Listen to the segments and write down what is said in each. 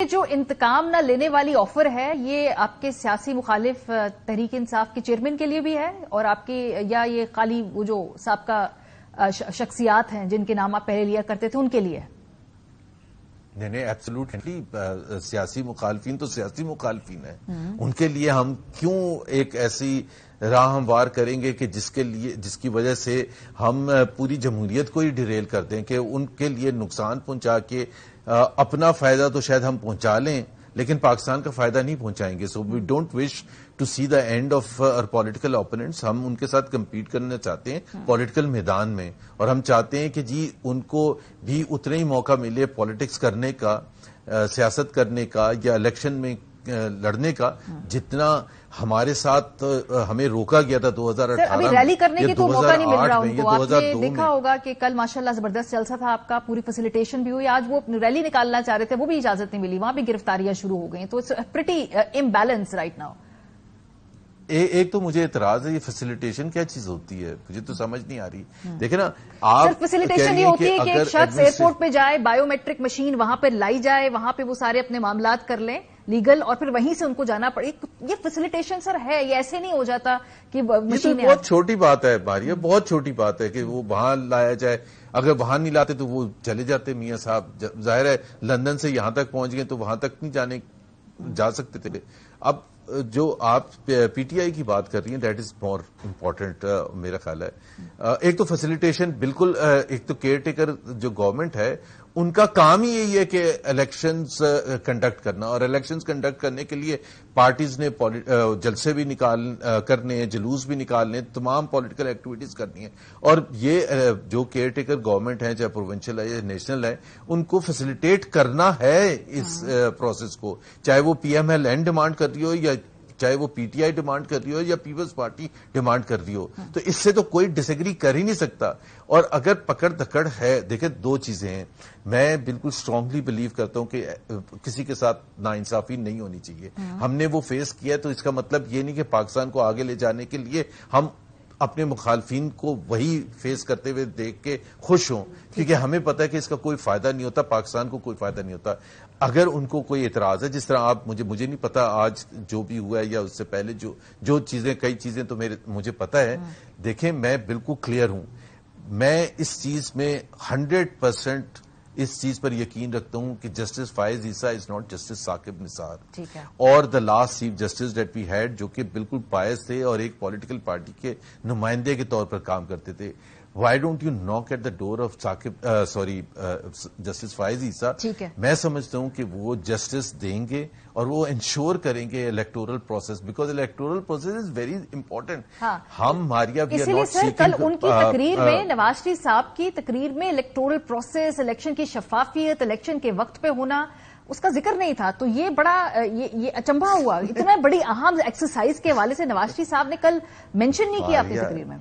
یہ جو انتقام نہ لینے والی آفر ہے یہ آپ کے سیاسی مخالف تحریک انصاف کے چیئرمین کے لیے بھی ہے اور آپ کے یا یہ خالی وہ جو سابقہ شخصیات ہیں جن کے نام آپ پہلے لیا کرتے تھے ان کے لیے؟ نہیں ایبسولوٹلی سیاسی مخالفین تو سیاسی مخالفین ہیں. ان کے لیے ہم کیوں ایک ایسی راہ ہموار کریں گے کہ جس کی وجہ سے ہم پوری جمہوریت کو ہی ڈیریل کر دیں کہ ان کے لیے نقصان پہنچا کے اپنا فائدہ تو شاید ہم پہنچا لیں لیکن پاکستان کا فائدہ نہیں پہنچائیں گے. So we don't wish to see the end of our political opponents. ہم ان کے ساتھ کمپیٹ کرنا چاہتے ہیں پولیٹیکل میدان میں اور ہم چاہتے ہیں کہ جی ان کو بھی اتنا ہی موقع ملے پالیٹکس کرنے کا, سیاست کرنے کا یا الیکشن میں لڑنے کا جتنا ہمارے ساتھ ہمیں روکا گیا تھا 2018 ابھی ریلی کرنے کی تو موقع نہیں مل رہا ان کو. آپ نے 2002 دیکھا ہوگا کہ کل ماشاءاللہ زبردست جلسہ تھا آپ کا, پوری فیسیلیٹیشن بھی ہوئی. آج وہ ریلی نکالنا چاہ رہے تھے وہ بھی اجازت نہیں ملی, وہاں بھی گرفتاریاں شروع ہو گئی. تو it's pretty imbalance right now. ایک تو مجھے اعتراض ہے یہ فیسیلیٹیشن کیا چیز ہوتی ہے, مجھے تو سمجھ نہیں آ رہی. دیکھیں نا آپ فیسیلیٹیشن یہ ہوتی ہے کہ ایک شخص ایئرپورٹ پہ جائے, بایو میٹرک مشین وہاں پہ لائی جائے, وہاں پہ وہ سارے اپنے معاملات کر لیں لیگل اور پھر وہیں سے ان کو جانا پڑے. یہ فیسیلیٹیشن سر ہے, یہ ایسے نہیں ہو جاتا کہ مشین. بہت چھوٹی بات ہے ماریا, بہت چھوٹی بات ہے کہ وہ وہاں لایا جائے. اگر وہاں نہیں لاتے تو وہ چلے جاتے میاں صاحب. ظاہر ہے لندن سے یہاں تک پہنچ گئے تو وہاں تک نہیں جا سکتے تھے. اب جو آپ پی ٹی آئی کی بات کر رہی ہیں دیٹ از مور امپورٹنٹ میرا خیال ہے. ایک تو فیسیلیٹیشن بالکل, ایک تو کیئر ٹیکر جو گورنمنٹ ہے ان کا کام ہی یہی ہے کہ الیکشنز کنڈکٹ کرنا, اور الیکشنز کنڈکٹ کرنے کے لیے پارٹیز نے جلسے بھی کرنے ہیں, جلوس بھی نکالنے, تمام پولیٹیکل ایکٹیویٹیز کرنی ہیں. اور یہ جو کیئر ٹیکر گورنمنٹ ہے چاہے پروونشل ہے یا نیشنل ہے ان کو فیسیلیٹیٹ کرنا ہے اس پروسیس کو, چاہے وہ P M L N demand کر رہی ہو یا چاہے وہ پی ٹی آئی ڈیمانڈ کر رہی ہو یا پیپلز پارٹی ڈیمانڈ کر رہی ہو. تو اس سے تو کوئی ڈس ایگری کر ہی نہیں سکتا. اور اگر پکڑ دھکڑ ہے, دیکھیں دو چیزیں ہیں, میں بالکل اسٹرانگلی بلیو کرتا ہوں کہ کسی کے ساتھ ناانصافی نہیں ہونی چاہیے. ہم نے وہ فیس کیا تو اس کا مطلب یہ نہیں کہ پاکستان کو آگے لے جانے کے لیے ہم اپنے مخالفین کو وہی فیس کرتے ہوئے دیکھ کے خوش ہوں, کیونکہ ہمیں پتا ہے کہ اس کا کوئی فائدہ نہیں ہوتا, پاکستان کو کوئی فائدہ نہیں ہوتا. اگر ان کو کوئی اعتراض ہے, جس طرح آپ مجھے نہیں پتا آج جو بھی ہوا ہے یا اس سے پہلے جو چیزیں کئی چیزیں تو مجھے پتا ہے. دیکھیں میں بالکل کلیئر ہوں, میں اس چیز میں 100% اس چیز پر یقین رکھتا ہوں کہ justice Faez Isa is not justice Saqib Nisar اور the last chief justice that we had, جو کہ بالکل بائس تھے اور ایک پولیٹیکل پارٹی کے نمائندے کے طور پر کام کرتے تھے. Why don't you knock at the door of justice Faez Isa. میں سمجھتا ہوں کہ وہ جسٹس دیں گے اور وہ انشور کریں گے electoral process, because electoral process is very important. ہم ماریا اسی لیے سر کل ان کی تقریر میں, نواز شریف صاحب کی تقریر میں الیکٹورل پروسیس, الیکشن کی شفافیت, الیکشن کے وقت پہ ہونا, اس کا ذکر نہیں تھا. تو یہ بڑا یہ اچنبھا ہوا, اتنا بڑی اہم ایکسرسائز کے حوالے سے نواز شریف صاحب نے کل مینشن نہیں کیا اپنی تقریر میں.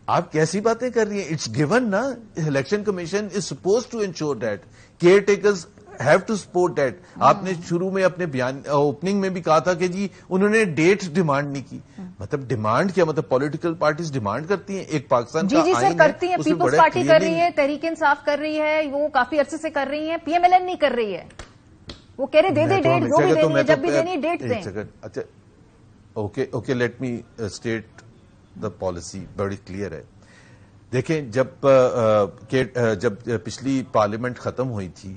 آپ کیسی باتیں کر رہی ہیں؟ اٹس گیون نا, election commission is suppose to ensure that, caretakers have to support that. آپ نے شروع میں اپنے بیان اوپننگ میں بھی کہا تھا کہ جی انہوں نے ڈیٹ ڈیمانڈ نہیں کی. مطلب ڈیمانڈ کیا, مطلب پولیٹیکل پارٹیز ڈیمانڈ کرتی ہیں, ایک پاکستان کا جی سر کرتی ہیں, پیپلز پارٹی کر رہی ہے, تحریک انصاف کر رہی ہے, وہ کافی عرصے سے کر رہی ہیں, پی ایم ایل این نہیں کر رہی ہے. وہ کہہ رہے دے دے ڈیٹ, جو بھی دینی ہے جب بھی دینی ڈیٹ دیں. اچھا okay let me state the policy بڑی کلیئر ہے. دیکھیں جب پچھلی پارلیمنٹ ختم ہوئی تھی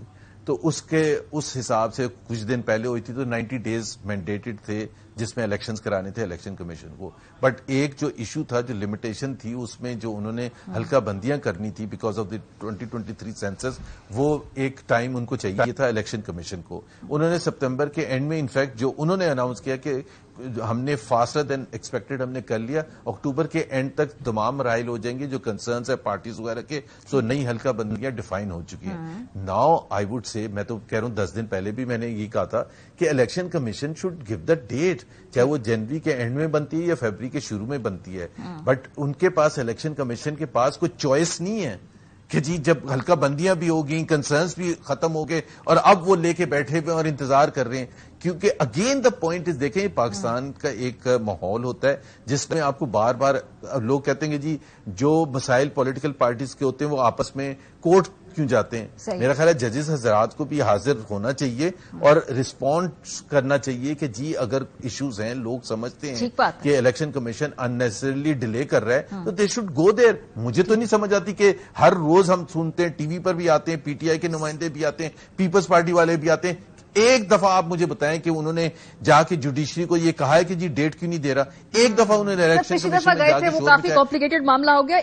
تو اس حساب سے کچھ دن پہلے ہوئی تھی تو 90 days مینڈیٹڈ تھے جس میں الیکشنز کرانے تھے الیکشن کمیشن کو. بٹ ایک جو ایشو تھا, جو لمیٹیشن تھی اس میں, جو انہوں نے ہلکا بندیاں کرنی تھی بیکاز آف دی 2023 سینسس, وہ ایک ٹائم ان کو چاہیے تھا الیکشن کمیشن کو. انہوں نے سپتمبر کے اینڈ میں انفیکٹ جو انہوں نے اناؤنس کیا کہ ہم نے فاسٹر دین ایکسپیکٹڈ ہم نے کر لیا, اکتوبر کے اینڈ تک تمام مراحل ہو جائیں گے جو کنسرنس ہے پارٹیز وغیرہ کے. سو نئی ہلکا بندیاں ڈیفائن ہو چکی ہیں. ناؤ آئی وڈ سے, میں تو کہہ رہا ہوں 10 دن پہلے بھی میں نے یہ کہا تھا کہ election commission should give the date, چاہے وہ جنوری کے اینڈ میں بنتی ہے یا فیبری کے شروع میں بنتی ہے. بٹ ان کے پاس, الیکشن کمیشن کے پاس کوئی چوائس نہیں ہے کہ جی جب ہلکا بندیاں بھی ہو گئیں, کنسرنس بھی ختم ہو گئے اور اب وہ لے کے بیٹھے ہوئے اور انتظار کر رہے ہیں. کیونکہ اگین دا پوائنٹ از, دیکھیں پاکستان کا ایک ماحول ہوتا ہے جس میں آپ کو بار بار لوگ کہتے ہیں کہ جی جو مسائل پولیٹیکل پارٹیز کے ہوتے ہیں وہ آپس میں کورٹ کیوں جاتے ہیں؟ میرا خیال ہے ججز حضرات کو بھی حاضر ہونا چاہیے اور رسپونڈ کرنا چاہیے کہ جی اگر ایشوز ہیں، لوگ سمجھتے ہیں کہ الیکشن کمیشن اننیسریلی ڈیلے کر رہا ہے تو دے شوڈ گو دیر. مجھے تو نہیں سمجھ آتی کہ ہر روز ہم سنتے ہیں، ٹی وی پر بھی آتے ہیں، پی ٹی آئی کے نمائندے بھی آتے ہیں، پیپلز پارٹی والے بھی آتے ہیں، ایک دفعہ آپ مجھے بتائیں کہ انہوں نے جا کے جوڈیشری کو یہ کہا ہے کہ جی ڈیٹ کیوں نہیں دے رہا؟ ایک دفعہ انہوں نے الیکشن کافی کمپلیکیٹڈ معاملہ ہو گیا.